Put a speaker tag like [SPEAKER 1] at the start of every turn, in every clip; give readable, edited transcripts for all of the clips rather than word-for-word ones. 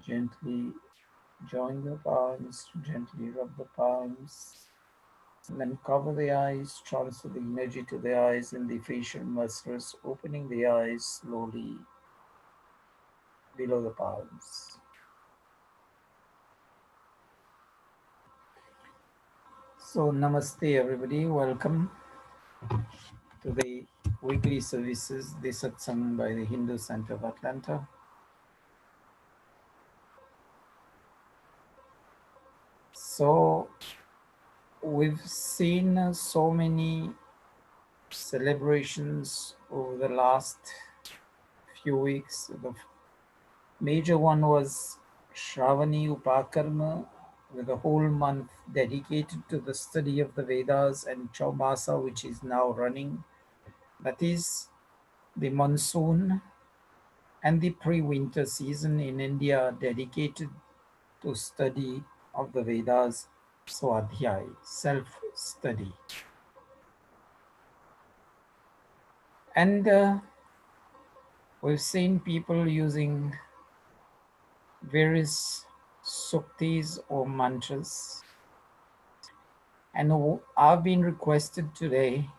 [SPEAKER 1] Gently join the palms, gently rub the palms, and then cover the eyes, transfer the energy to the eyes and the facial muscles, opening the eyes slowly below the palms. So, namaste, everybody. Welcome to the weekly services, the satsang by the Hindu Center of Atlanta. So, we've seen so many celebrations over the last few weeks. The major one was Shravani Upakarma, with a whole month dedicated to the study of the Vedas, and Chaumasa, which is now running. That is the monsoon and the pre-winter season in India dedicated to study of the Vedas, Swadhyay, self-study. And we've seen people using various suktis or mantras. And I've been requested today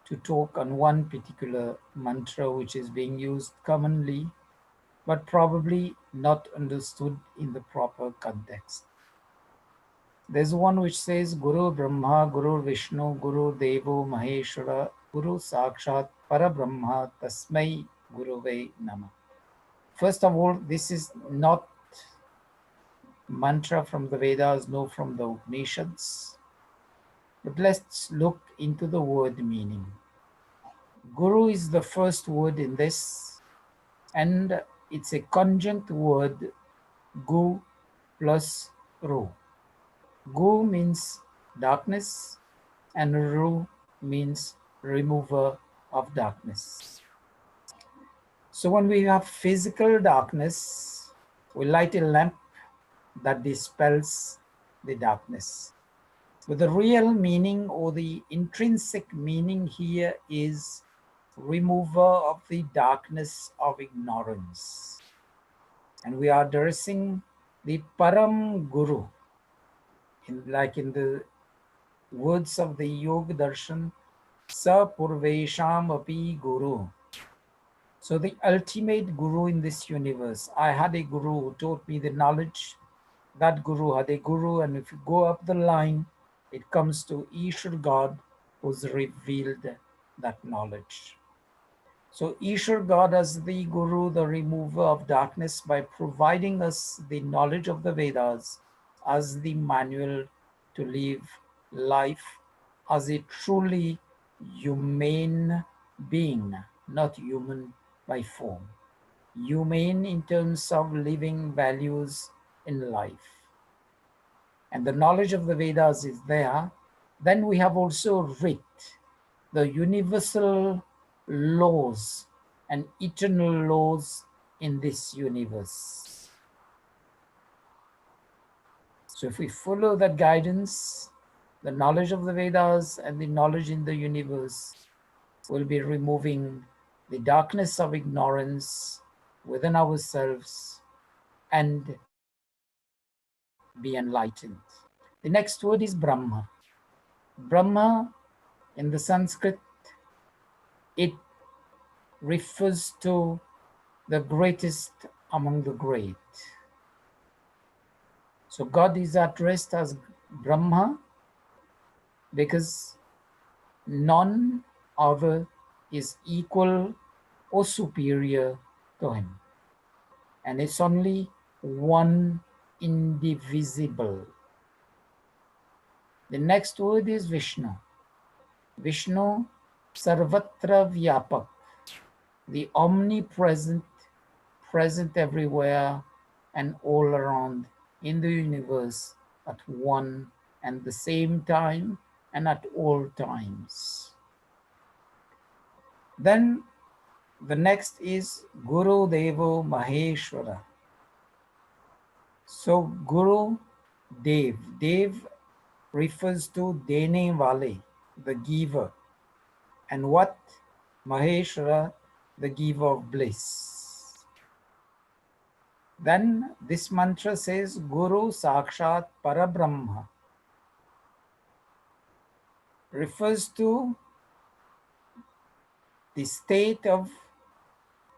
[SPEAKER 1] to talk on one particular mantra which is being used commonly, but probably not understood in the proper context. There's one which says, Guru Brahma, Guru Vishnu, Guru Devo Maheshwara, Guru Sakshat Parabrahma, Tasmai Guruve Nama. First of all, this is not mantra from the Vedas, nor from the Upanishads. But let's look into the word meaning. Guru is the first word in this, and it's a conjunct word, gu plus ru. Gu means darkness, and ru means remover of darkness. So when we have physical darkness, we light a lamp that dispels the darkness. But the real meaning or the intrinsic meaning here is remover of the darkness of ignorance. And we are addressing the Param Guru, like in the words of the Yoga Darshan, Sa Purvesham Api Guru. So the ultimate Guru in this universe. I had a Guru who taught me the knowledge. That Guru had a Guru, and if you go up the line, it comes to Ishwar God, who's revealed that knowledge. So Ishwar God as the Guru, the remover of darkness, by providing us the knowledge of the Vedas as the manual to live life as a truly humane being, not human by form. Humane in terms of living values in life. And the knowledge of the Vedas is there. Then we have also Rit, the universal laws and eternal laws in this universe. So if we follow that guidance, the knowledge of the Vedas and the knowledge in the universe will be removing the darkness of ignorance within ourselves and be enlightened. The next word is Brahma. Brahma, in the Sanskrit, it refers to the greatest among the great. So God is addressed as Brahma because none other is equal or superior to him. And it's only one, indivisible. The next word is Vishnu. Vishnu, Sarvatra Vyapak, the omnipresent, present everywhere and all around in the universe at one and the same time and at all times. Then the next is Guru Devo Maheshwara. So Guru Dev, Dev refers to Dene Wale, the giver, and what? Maheshwara, the giver of bliss. Then this mantra says, Guru Sakshat Parabrahma, refers to the state of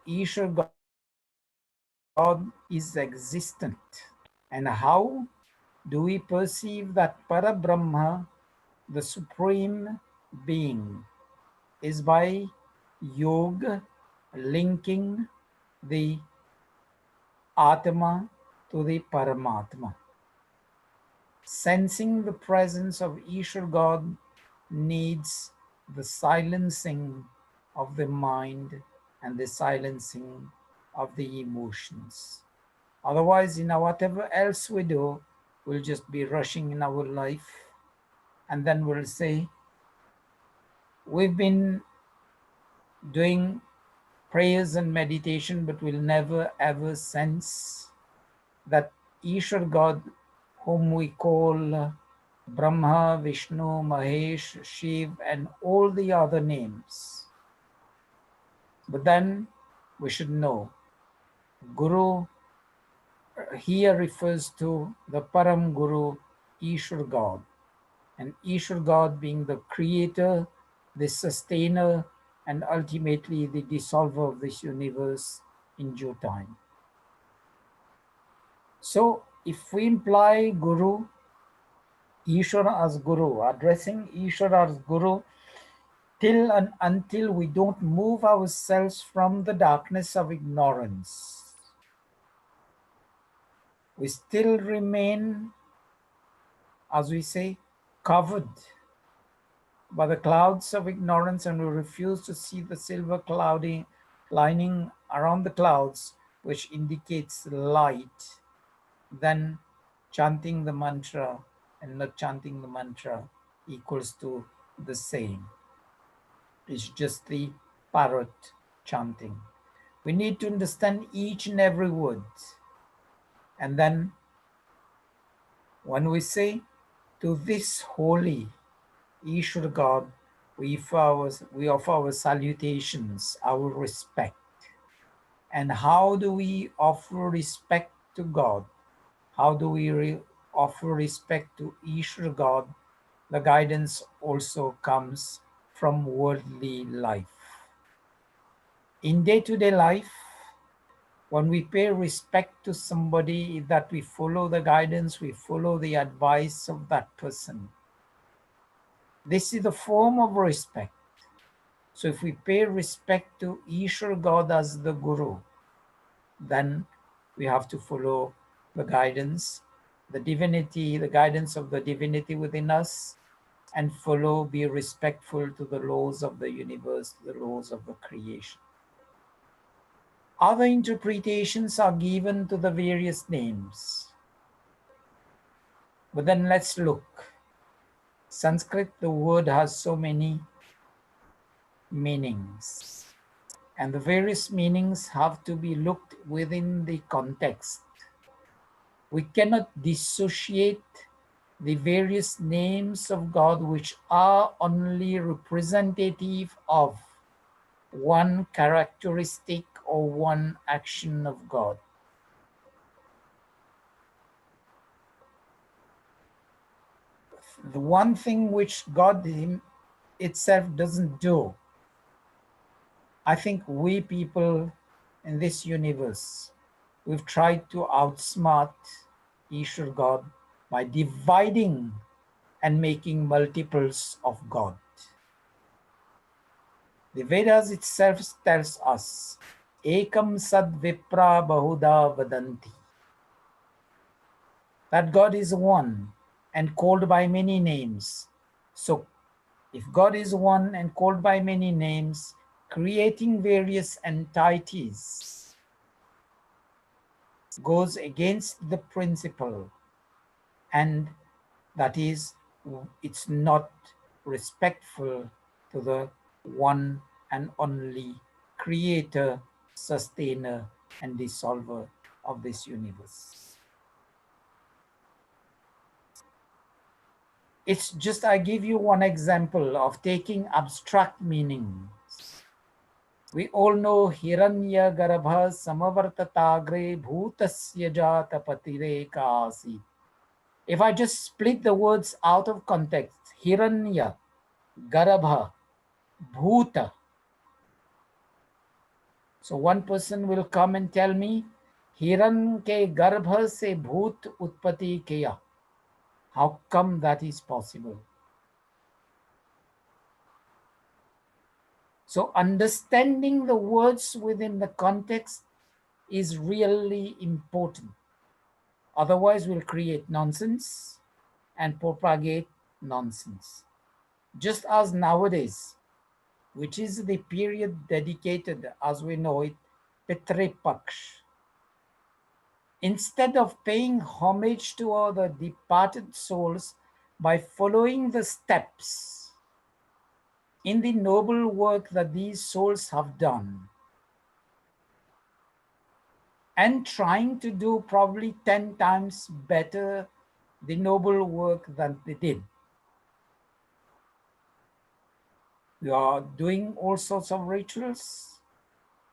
[SPEAKER 1] Ishwar God is existent. And how do we perceive that Parabrahma, the Supreme Being, is by yoga, linking the Atma to the Paramatma. Sensing the presence of Ishwar God needs the silencing of the mind and the silencing of the emotions. Otherwise, whatever else we do, we'll just be rushing in our life, and then we'll say, we've been doing prayers and meditation, but we'll never ever sense that Ishwar God, whom we call Brahma, Vishnu, Mahesh, Shiv, and all the other names. But then we should know, Guru here refers to the Param Guru, Ishwar God. And Ishwar God being the creator, the sustainer, and ultimately the dissolver of this universe in due time. So if we imply Guru, Ishwara as Guru, addressing Ishwara as Guru, till and until we don't move ourselves from the darkness of ignorance, we still remain, as we say, covered by the clouds of ignorance, and we refuse to see the silver cloudy lining around the clouds, which indicates light. Then chanting the mantra and not chanting the mantra equals to the same. It's just the parrot chanting. We need to understand each and every word. And then when we say, to this holy Ishwar God, we offer our salutations, our respect. And how do we offer respect to God? How do we offer respect to Ishwar God? The guidance also comes from worldly life. In day-to-day life, when we pay respect to somebody, that we follow the guidance, we follow the advice of that person. This is the form of respect. So if we pay respect to Ishwar God as the Guru, then we have to follow the guidance, the divinity, the guidance of the divinity within us, and be respectful to the laws of the universe, the laws of the creation. Other interpretations are given to the various names. But then let's look. Sanskrit, the word has so many meanings. And the various meanings have to be looked within the context. We cannot dissociate the various names of God, which are only representative of one characteristic or one action of God. The one thing which God itself doesn't do, I think we people in this universe, we've tried to outsmart Ishwar God by dividing and making multiples of God. The Vedas itself tells us, Ekam Sad Vipra Bahuda Vadanti, that God is one and called by many names. So if God is one and called by many names, creating various entities goes against the principle, and that is, it's not respectful to the one and only creator, sustainer, and dissolver of this universe. It's just, I give you one example of taking abstract meanings. We all know Hiranya Garbha Samavartatagre Bhutasya Jata Patire Kasi. If I just split the words out of context, Hiranya, Garbha, Bhuta. So one person will come and tell me, Hiran ke garbha se bhoot utpatti kiya. How come that is possible? So understanding the words within the context is really important. Otherwise, we'll create nonsense and propagate nonsense. Just as nowadays, which is the period dedicated, as we know it, Pitri Paksh. Instead of paying homage to all the departed souls by following the steps in the noble work that these souls have done, and trying to do probably 10 times better the noble work than they did. We are doing all sorts of rituals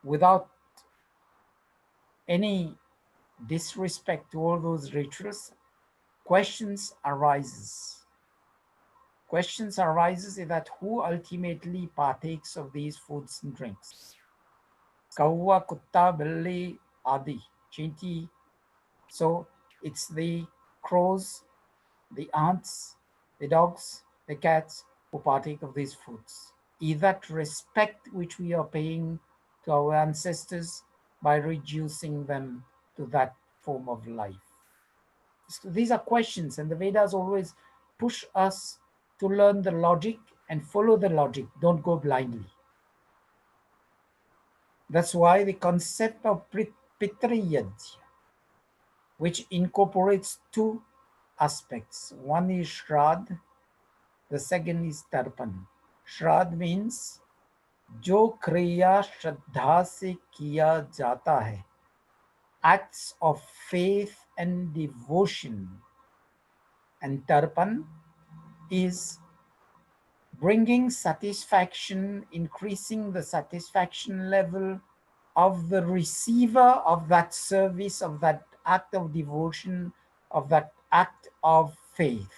[SPEAKER 1] without any disrespect to all those rituals. Questions arises. Questions arises is that who ultimately partakes of these foods and drinks? Kawa, kutta, billi, adi, chinti. So it's the crows, the ants, the dogs, the cats who partake of these foods. Is that respect which we are paying to our ancestors by reducing them to that form of life? So these are questions, and the Vedas always push us to learn the logic and follow the logic. Don't go blindly. That's why the concept of Pitriyajna, which incorporates two aspects. One is Shrad, the second is Tarpan. Shrad means जो क्रिया श्रद्धा से किया जाता है, acts of faith and devotion. And Tarpan is bringing satisfaction, increasing the satisfaction level of the receiver of that service, of that act of devotion, of that act of faith.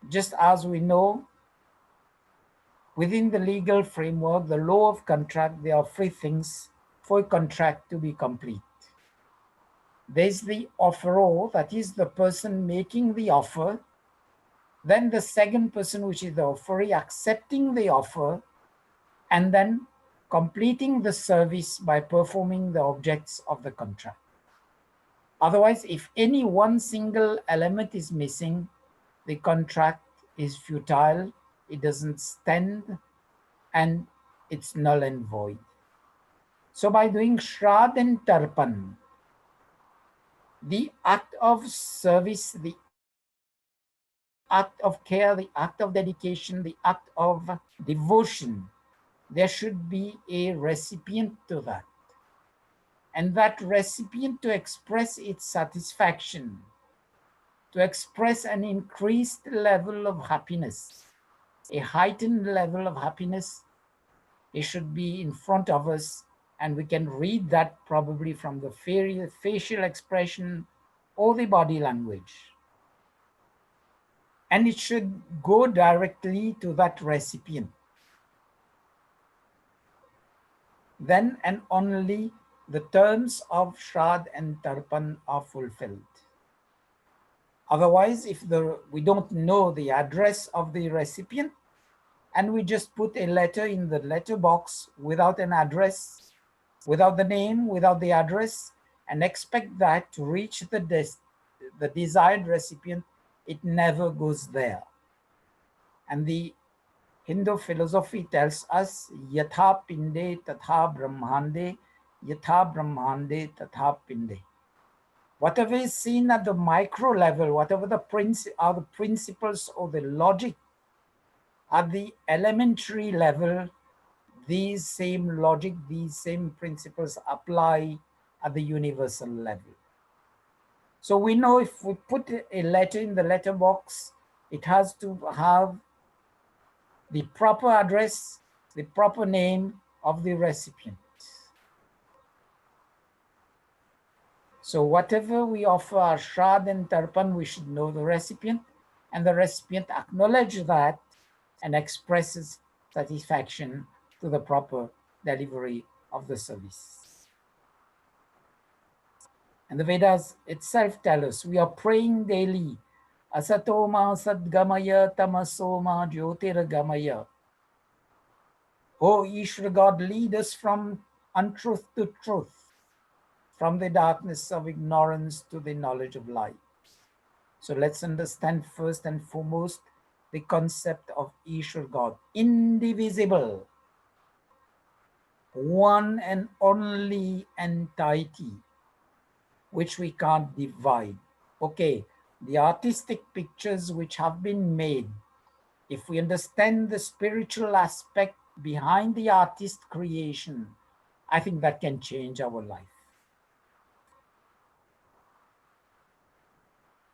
[SPEAKER 1] Just as we know, within the legal framework, the law of contract, there are three things for a contract to be complete. There's the offeror, that is the person making the offer. Then the second person, which is the offeree, accepting the offer, and then completing the service by performing the objects of the contract. Otherwise, if any one single element is missing, the contract is futile, it doesn't stand, and it's null and void. So by doing Shrad and Tarpan, the act of service, the act of care, the act of dedication, the act of devotion, there should be a recipient to that. And that recipient, to express its satisfaction, to express an increased level of happiness, a heightened level of happiness, it should be in front of us, and we can read that probably from the facial expression or the body language. And it should go directly to that recipient. Then and only the terms of Shrad and Tarpan are fulfilled. Otherwise, if we don't know the address of the recipient, and we just put a letter in the letter box without an address, without the name, without the address, and expect that to reach the desired recipient, it never goes there. And the Hindu philosophy tells us, Yatha Pinde Tatha Brahmande, Yatha Brahmande Tatha Pinde. Whatever is seen at the micro level, whatever the principles or the logic at the elementary level, these same logic, these same principles apply at the universal level. So we know if we put a letter in the letterbox, it has to have the proper address the proper name of the recipient. So whatever we offer our Shraddha and Tarpan, we should know the recipient, and the recipient acknowledge that and expresses satisfaction to the proper delivery of the service. And the Vedas itself tell us we are praying daily. Asatoma sadgamaya tamasoma jyotirgamaya. Oh Ishvara God, lead us from untruth to truth, from the darkness of ignorance to the knowledge of light. So let's understand first and foremost the concept of Ishvara God, indivisible, one and only entity, which we can't divide. Okay, the artistic pictures which have been made, if we understand the spiritual aspect behind the artist creation, I think that can change our life.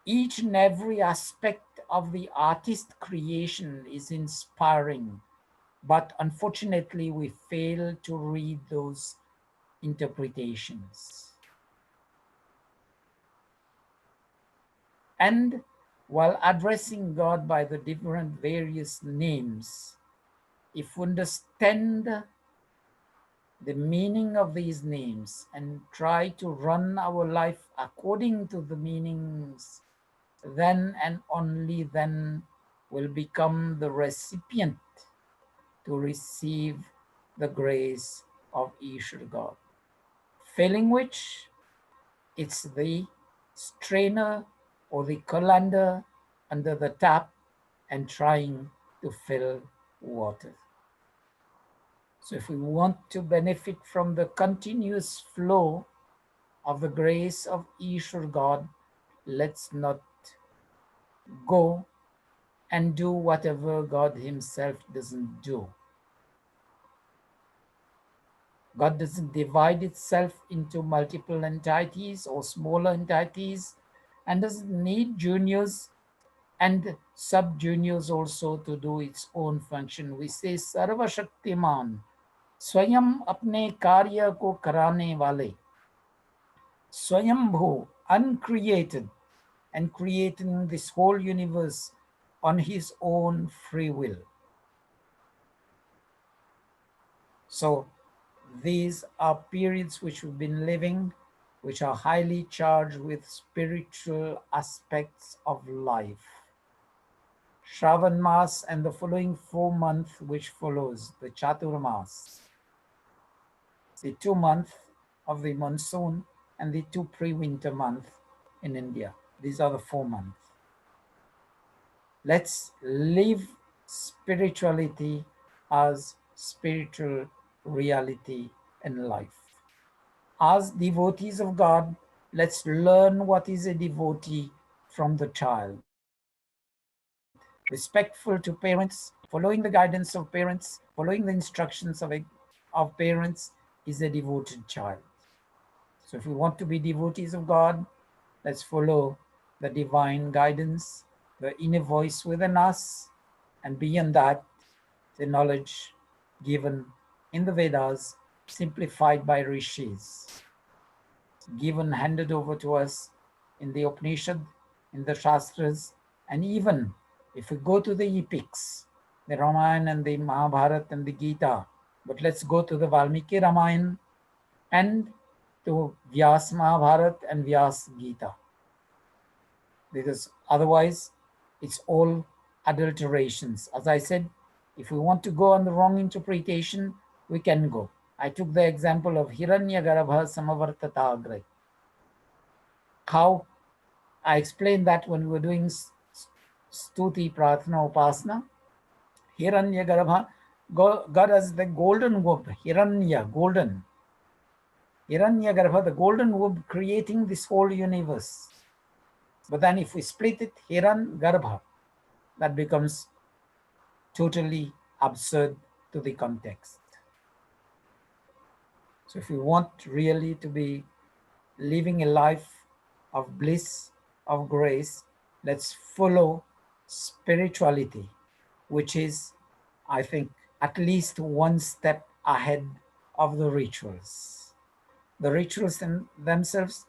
[SPEAKER 1] Each and every aspect of the artist creation is inspiring, but unfortunately we fail to read those interpretations. And while addressing God by the different various names, if we understand the meaning of these names and try to run our life according to the meanings, then and only then will become the recipient to receive the grace of Ishvara God. Failing which, it's the strainer or the colander under the tap and trying to fill water. So if we want to benefit from the continuous flow of the grace of Ishvara God, let's not go and do whatever God himself doesn't do. God doesn't divide itself into multiple entities or smaller entities, and doesn't need juniors and sub-juniors also to do its own function. We say Sarva Shaktiman, Swayam apne karya ko karane wale, Swayambhu, uncreated, and creating this whole universe on his own free will. So these are periods which we've been living, which are highly charged with spiritual aspects of life. Shravan Mas and the following 4 months which follows, the Chaturmas, the 2 months of the monsoon and the 2 pre-winter months in India. These are the 4 months. Let's live spirituality as spiritual reality in life. As devotees of God, let's learn what is a devotee from the child. Respectful to parents, following the guidance of parents, following the instructions of parents is a devoted child. So if we want to be devotees of God, let's follow the divine guidance, the inner voice within us, and beyond that, the knowledge given in the Vedas, simplified by rishis, given, handed over to us in the Upanishad, in the Shastras, and even if we go to the epics, the Ramayana and the Mahabharata and the Gita, but let's go to the Valmiki Ramayana and to Vyas Mahabharata and Vyas Gita. Because otherwise, it's all adulterations. As I said, if we want to go on the wrong interpretation, we can go. I took the example of Hiranyagarbha Samavartata Agre. How I explained that when we were doing Stuti Pratna Upasana. Hiranyagarbha, God as the golden womb, Hiranya, golden. Hiranyagarbha, the golden womb creating this whole universe. But then if we split it, Hiranyagarbha, that becomes totally absurd to the context. So if we want really to be living a life of bliss, of grace, let's follow spirituality, which is, I think, at least one step ahead of the rituals. The rituals themselves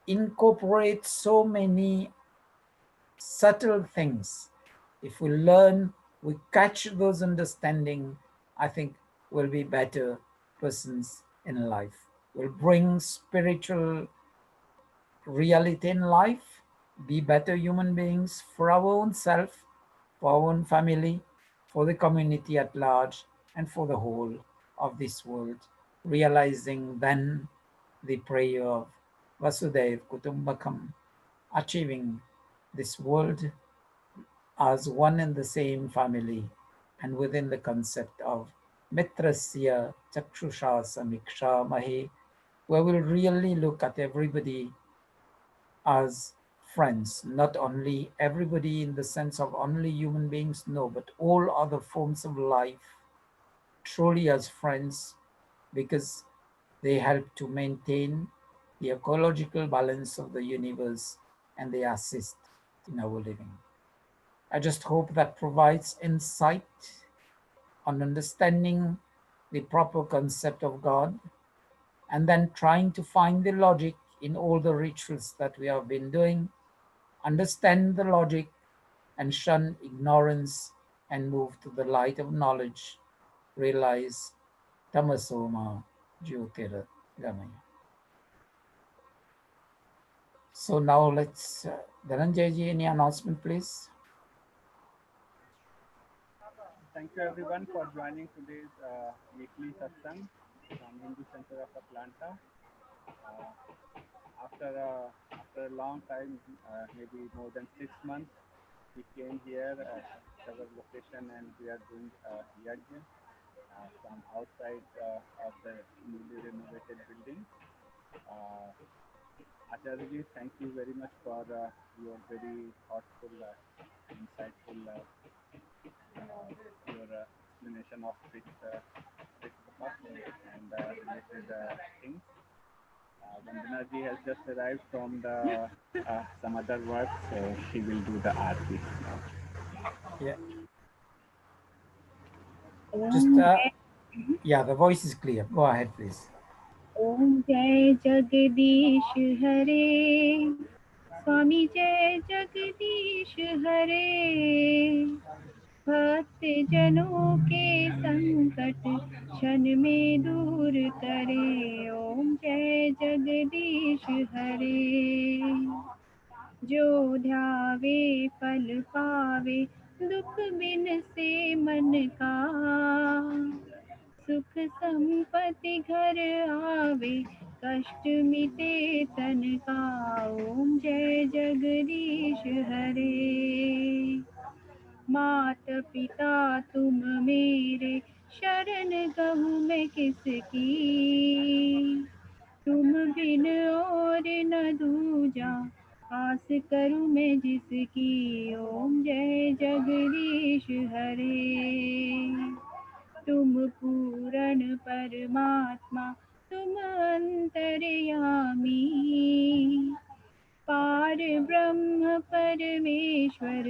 [SPEAKER 1] incorporate so many subtle things. If we learn, we catch those understanding, I think we'll be better persons in life. We'll bring spiritual reality in life, be better human beings for our own self, for our own family, for the community at large, and for the whole of this world, realizing then the prayer of Vasudev Kutumbakam, achieving this world as one and the same family, and within the concept of Mitrasya Chakshusha Samiksha Mahe, where we'll really look at everybody as friends, not only everybody in the sense of only human beings, no, but all other forms of life truly as friends, because they help to maintain the ecological balance of the universe and they assist in our living. I just hope that provides insight on understanding the proper concept of God and then trying to find the logic in all the rituals that we have been doing, understand the logic and shun ignorance and move to the light of knowledge, realize Tamasoma Jyotir Gamaya. So now let's, Dhananjay ji, any announcement please?
[SPEAKER 2] Thank you everyone for joining today's weekly satsang from Hindu Center of Atlanta. Uh, after a long time, maybe more than 6 months, we came here at our location and we are doing yajna from outside of the newly renovated building. Uh, Acharya, thank you very much for your very thoughtful, insightful, your explanation of this topic and related things. Vandana ji has just arrived from the some other work, so she will do the aarti now.
[SPEAKER 1] Yeah, just,
[SPEAKER 3] ओम जय
[SPEAKER 1] yeah, the voice is clear. Go ahead please.
[SPEAKER 3] ओम जय जगदीश हरे स्वामी जय जगदीश हरे भक्त जनों के संकट क्षण में दूर करे ओम जय जगदीश हरे जो ध्यावे फल पावे दुख बिन से मन का सुख संपत्ति घर आवे कष्ट मिटे तन का ओम जय जगदीश हरे मात पिता तुम मेरे शरण गहूँ मैं किसकी तुम बिन और न दूजा आस करूँ मैं जिसकी ओम जय जगदीश हरे तुम पूर्ण परमात्मा तुम अंतर्यामी पार ब्रह्म परमेश्वर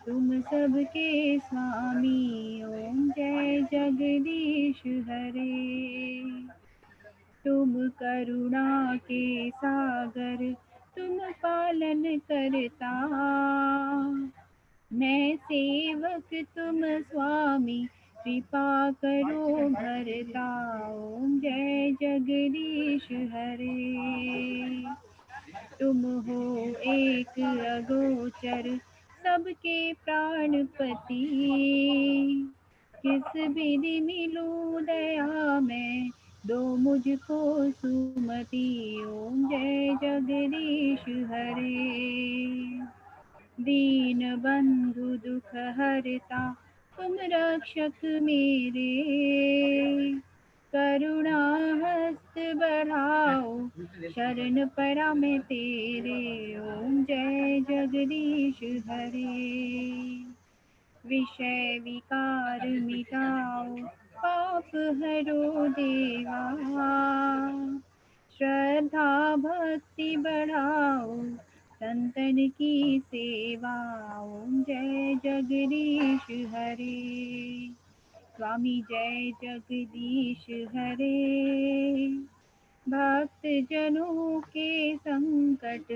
[SPEAKER 3] तुम सबके स्वामी ओम जय जगदीश हरे तुम करुणा के सागर तुम पालन करता मैं सेवक तुम स्वामी कृपा करो भरता ओम जय जगदीश हरे तुम हो एक अगोचर सबके प्राणपति किस विधि मिलूं दया मैं दो मुझको सुमति ओम जय जगदीश हरे दीन बंधु दुख हरता तुम रक्षक मेरे करुणा हस्त बढ़ाओ शरण परा मैं तेरे ओम जय जगदीश हरे विषय विकार मिटाओ पाप हरो देवा श्रद्धा भक्ति बढ़ाओ संतन की सेवा ओम जय जगदीश हरे स्वामी जय जगदीश हरे। भक्त जनों के संकट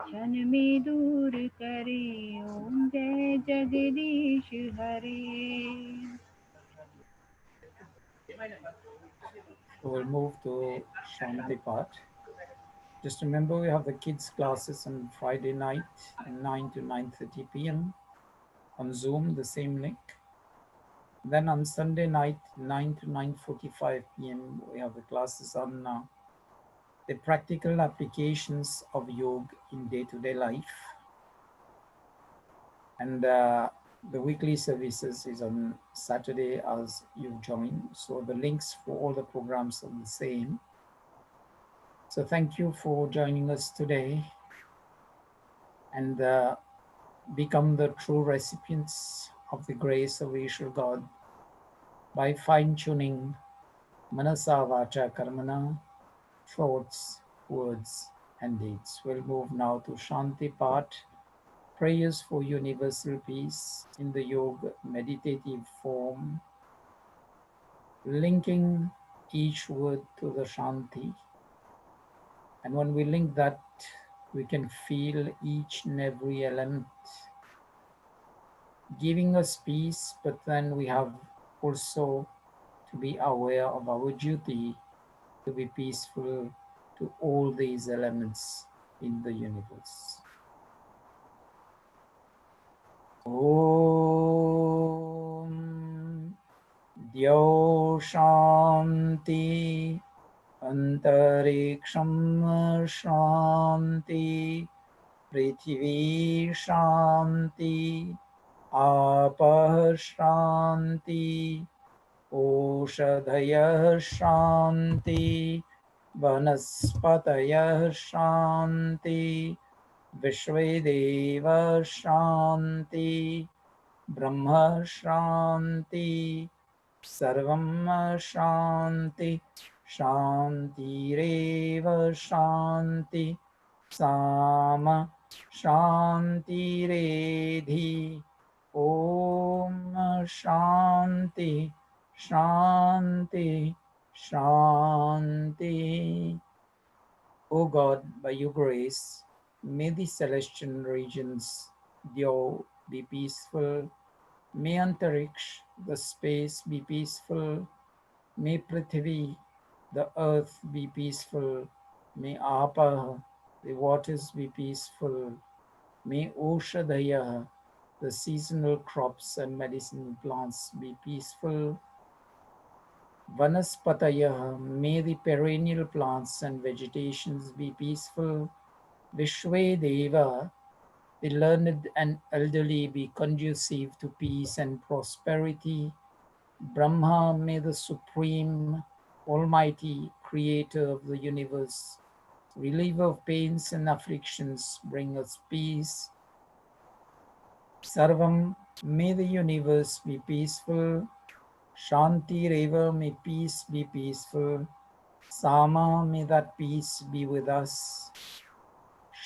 [SPEAKER 3] क्षण में दूर करे, ओम जय जगदीश हरे।
[SPEAKER 1] So we'll move to Shanti Path. Just remember we have the kids classes on Friday night, 9 to 9:30 p.m. on Zoom, the same link. Then on Sunday night, 9 to 9:45 p.m., we have the classes on the practical applications of yoga in day-to-day life. And the weekly services is on Saturday as you've joined. So the links for all the programs are the same. So thank you for joining us today, and become the true recipients of the grace of Ishwar God by fine-tuning Manasa Vacha Karmana, thoughts, words, and deeds. We'll move now to Shanti Path, prayers for universal peace in the yoga meditative form, linking each word to the Shanti. And when we link that, we can feel each and every element giving us peace, but then we have also to be aware of our duty to be peaceful to all these elements in the universe. Om Dyo Shanti Antariksham Shanti Prithvi Shanti Apah Shanti Oshadhayah Shanti Vanaspatayah Shanti Vishvedeva Shanti Brahma Shanti Sarvam Shanti Shantireva Shanti Sama Shantiredhi Om Shanti Shanti Shanti. O God, by your grace, may the celestial regions, Dyo, be peaceful. May Antariksh, the space, be peaceful. May Prithvi, the earth, be peaceful. May Apah, the waters, be peaceful. May Oshadhaya, the seasonal crops and medicine plants, be peaceful. Vanaspataya, may the perennial plants and vegetations be peaceful. Vishvedeva, the learned and elderly, be conducive to peace and prosperity. Brahma, may the supreme, almighty creator of the universe, reliever of pains and afflictions, bring us peace. Sarvam, may the universe be peaceful. Shanti Reva, may peace be peaceful. Sama, may that peace be with us.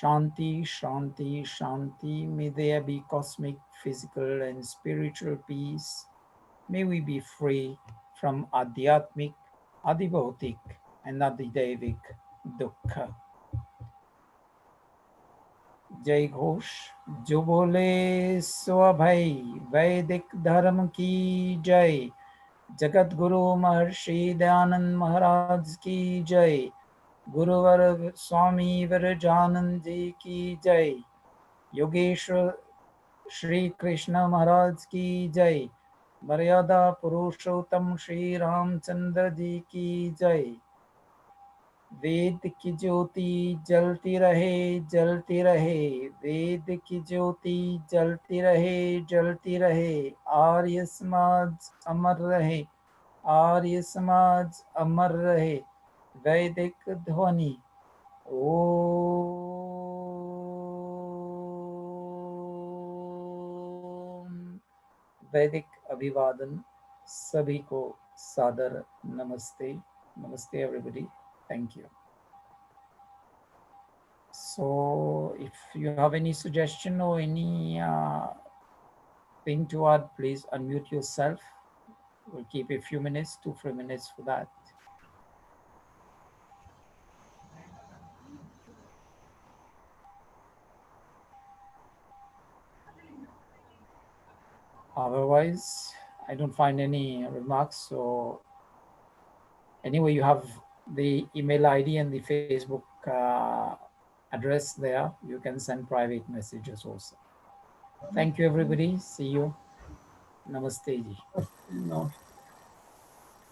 [SPEAKER 1] Shanti, Shanti, Shanti, may there be cosmic, physical, and spiritual peace. May we be free from Adhyatmic, Adibhautik, and Adidevik Dukkha. जय घोष जो बोले सो अभय वैदिक धर्म की जय जगत गुरु महर्षि दयानंद महाराज की जय गुरुवर स्वामी विरजानंद जी की जय योगेश्वर श्री कृष्ण महाराज की जय मर्यादा पुरुषोत्तम श्री रामचंद्र जी की जय वेद की ज्योति जलती रहे वेद की ज्योति जलती रहे आर्य समाज अमर रहे आर्य समाज अमर रहे वैदिक ध्वनि ओम वैदिक अभिवादन सभी को सादर नमस्ते नमस्ते everybody. Thank you. So if you have any suggestion or any thing to add, please unmute yourself We'll keep a few minutes, 2 3 minutes for that. Otherwise, I don't find any remarks. So anyway, you have the email ID and the Facebook address there. You can send private messages also. Thank you, everybody. See you. Namaste ji.
[SPEAKER 4] No.